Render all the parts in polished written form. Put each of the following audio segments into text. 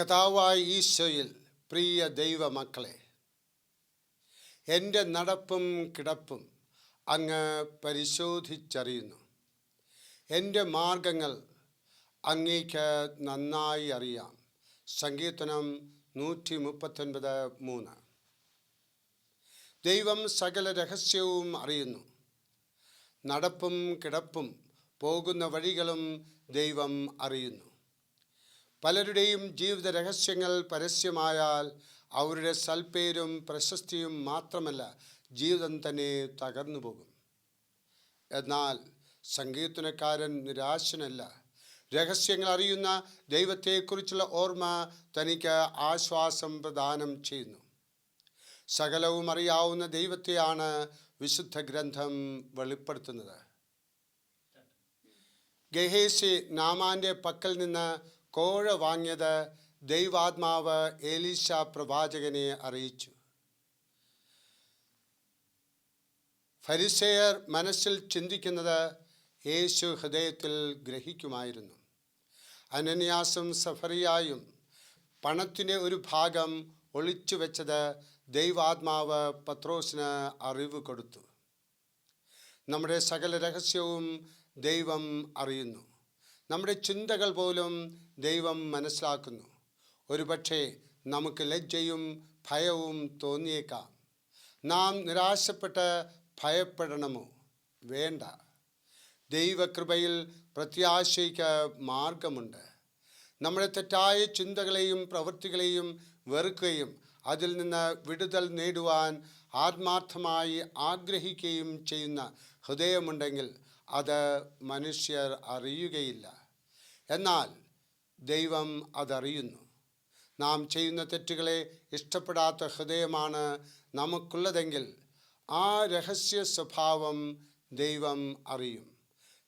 കർത്താവായ ഈശോയിൽ പ്രിയ ദൈവമക്കളെ, എൻ്റെ നടപ്പും കിടപ്പും അങ്ങ് പരിശോധിച്ചറിയുന്നു. എൻ്റെ മാർഗങ്ങൾ അങ്ങേക്ക് നന്നായി അറിയാം. സങ്കീർത്തനം 139:3. ദൈവം സകല രഹസ്യവും അറിയുന്നു. നടപ്പും കിടപ്പും പോകുന്ന വഴികളും ദൈവം അറിയുന്നു. പലരുടെയും ജീവിത രഹസ്യങ്ങൾ പരസ്യമായാൽ അവരുടെ സൽപ്പേരും പ്രശസ്തിയും മാത്രമല്ല, ജീവിതം തന്നെ തകർന്നു പോകും. എന്നാൽ സങ്കീർത്തനക്കാരൻ നിരാശനല്ല. രഹസ്യങ്ങൾ അറിയുന്ന ദൈവത്തെക്കുറിച്ചുള്ള ഓർമ്മ തനിക്ക് ആശ്വാസം പ്രദാനം ചെയ്യുന്നു. സകലവും അറിയാവുന്ന ദൈവത്തെയാണ് വിശുദ്ധ ഗ്രന്ഥം വെളിപ്പെടുത്തുന്നത്. ഗഹേസി നാമാൻ്റെ പക്കൽ നിന്ന് കോഴ വാങ്ങിയത് ദൈവാത്മാവ് എലീശ പ്രവാചകനെ അറിയിച്ചു. ഫരിസേയർ മനസ്സിൽ ചിന്തിക്കുന്നത് യേശു ഹൃദയത്തിൽ ഗ്രഹിക്കുമായിരുന്നു. അനന്യാസും സഫറിയായും പണത്തിൻ്റെ ഒരു ഭാഗം ഒളിച്ചു വെച്ചത് ദൈവാത്മാവ് പത്രോസിന് അറിവ് കൊടുത്തു. നമ്മുടെ സകല രഹസ്യവും ദൈവം അറിയുന്നു. നമ്മുടെ ചിന്തകൾ പോലും ദൈവം മനസ്സിലാക്കുന്നു. ഒരുപക്ഷെ നമുക്ക് ലജ്ജയും ഭയവും തോന്നിയേക്കാം. നാം നിരാശപ്പെട്ട് ഭയപ്പെടണമോ? വേണ്ട. ദൈവകൃപയിൽ പ്രത്യാശയ്ക്ക് മാർഗമുണ്ട്. നമ്മുടെ തെറ്റായ ചിന്തകളെയും പ്രവൃത്തികളെയും വെറുക്കുകയും അതിൽ നിന്ന് വിടുതൽ നേടുവാൻ ആത്മാർത്ഥമായി ആഗ്രഹിക്കുകയും ചെയ്യുന്ന ഹൃദയമുണ്ടെങ്കിൽ അത് മനുഷ്യർ അറിയുകയില്ല. എന്നാൽ ദൈവം അതറിയുന്നു. നാം ചെയ്യുന്ന തെറ്റുകളെ ഇഷ്ടപ്പെടാത്ത ഹൃദയമാണ് നമുക്കുള്ളതെങ്കിൽ ആ രഹസ്യ സ്വഭാവം ദൈവം അറിയും.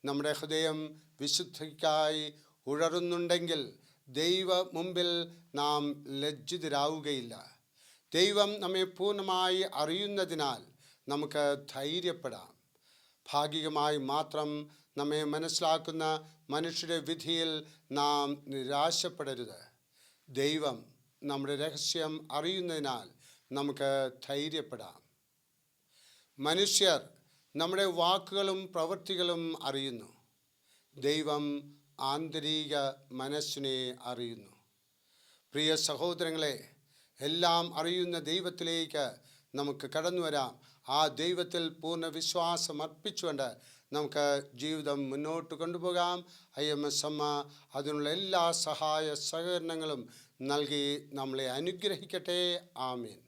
നമ്മുടെ ഹൃദയം വിശുദ്ധിക്കായി ഉഴറുന്നുണ്ടെങ്കിൽ ദൈവ മുമ്പിൽ നാം ലജ്ജിതരാവുകയില്ല. ദൈവം നമ്മെ പൂർണ്ണമായി അറിയുന്നതിനാൽ നമുക്ക് ധൈര്യപ്പെടാം. ഭാഗികമായി മാത്രം നമ്മെ മനസ്സിലാക്കുന്ന മനുഷ്യരുടെ വിധിയിൽ നാം നിരാശപ്പെടരുത്. ദൈവം നമ്മുടെ രഹസ്യം അറിയുന്നതിനാൽ നമുക്ക് ധൈര്യപ്പെടാം. മനുഷ്യർ നമ്മുടെ വാക്കുകളും പ്രവൃത്തികളും അറിയുന്നു. ദൈവം ആന്തരിക മനസ്സിനെ അറിയുന്നു. പ്രിയ സഹോദരങ്ങളെ, എല്ലാം അറിയുന്ന ദൈവത്തിലേക്ക് നമുക്ക് കടന്നു വരാം. ആ ദൈവത്തിൽ പൂർണ്ണ വിശ്വാസം അർപ്പിച്ചുകൊണ്ട് നമുക്ക് ജീവിതം മുന്നോട്ട് കൊണ്ടുപോകാം. IMS അതിനുള്ള എല്ലാ സഹായ സഹകരണങ്ങളും നൽകി നമ്മളെ അനുഗ്രഹിക്കട്ടെ. ആമേൻ.